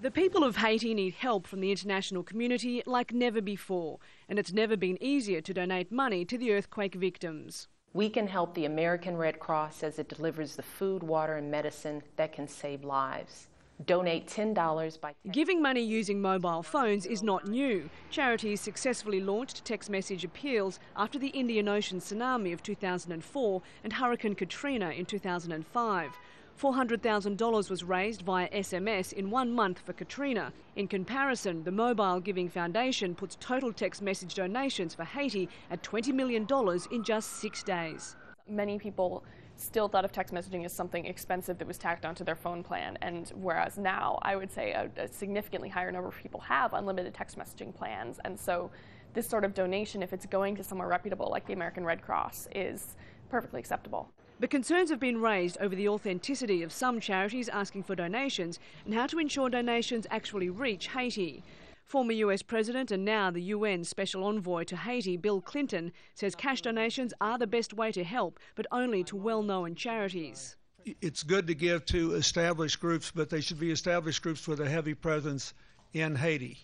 The people of Haiti need help from the international community like never before, and it's never been easier to donate money to the earthquake victims. We can help the American Red Cross as it delivers the food, water, and medicine that can save lives. Donate $10 by text. Giving money using mobile phones is not new. Charities successfully launched text message appeals after the Indian Ocean tsunami of 2004 and Hurricane Katrina in 2005. $400,000 was raised via SMS in 1 month for Katrina. In comparison, the Mobile Giving Foundation puts total text message donations for Haiti at $20 million in just 6 days. Many people still thought of text messaging as something expensive that was tacked onto their phone plan, and whereas now I would say a significantly higher number of people have unlimited text messaging plans, and so this sort of donation, if it's going to somewhere reputable like the American Red Cross, is perfectly acceptable. But concerns have been raised over the authenticity of some charities asking for donations and how to ensure donations actually reach Haiti. Former US President and now the UN Special Envoy to Haiti, Bill Clinton, says cash donations are the best way to help, but only to well-known charities. It's good to give to established groups, but they should be established groups with a heavy presence in Haiti.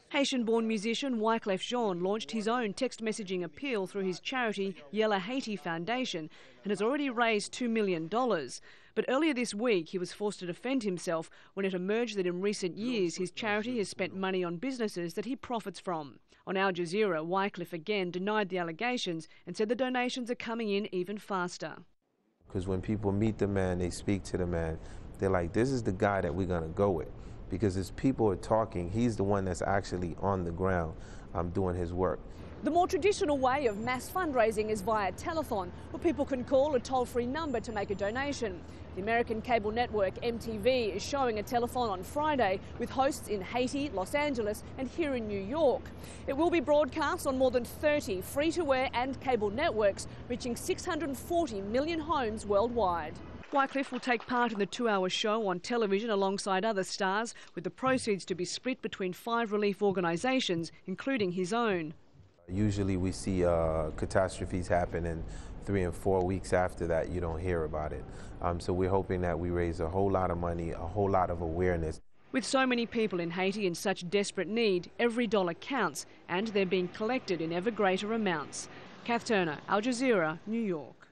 Haitian-born musician Wyclef Jean launched his own text messaging appeal through his charity Yellow Haiti Foundation and has already raised $2 million. But earlier this week he was forced to defend himself when it emerged that in recent years his charity has spent money on businesses that he profits from. On Al Jazeera, Wyclef again denied the allegations and said the donations are coming in even faster. Because when people meet the man, they speak to the man, they're like, this is the guy that we're going to go with. Because as people are talking, he's the one that's actually on the ground doing his work. The more traditional way of mass fundraising is via telethon, where people can call a toll-free number to make a donation. The American cable network MTV is showing a telethon on Friday with hosts in Haiti, Los Angeles and here in New York. It will be broadcast on more than 30 free-to-air and cable networks, reaching 640 million homes worldwide. Wyclef will take part in the 2-hour show on television alongside other stars, with the proceeds to be split between 5 relief organisations, including his own. Usually we see catastrophes happen, and 3 and 4 weeks after that you don't hear about it. So we're hoping that we raise a whole lot of money, a whole lot of awareness. With so many people in Haiti in such desperate need, every dollar counts, and they're being collected in ever greater amounts. Kath Turner, Al Jazeera, New York.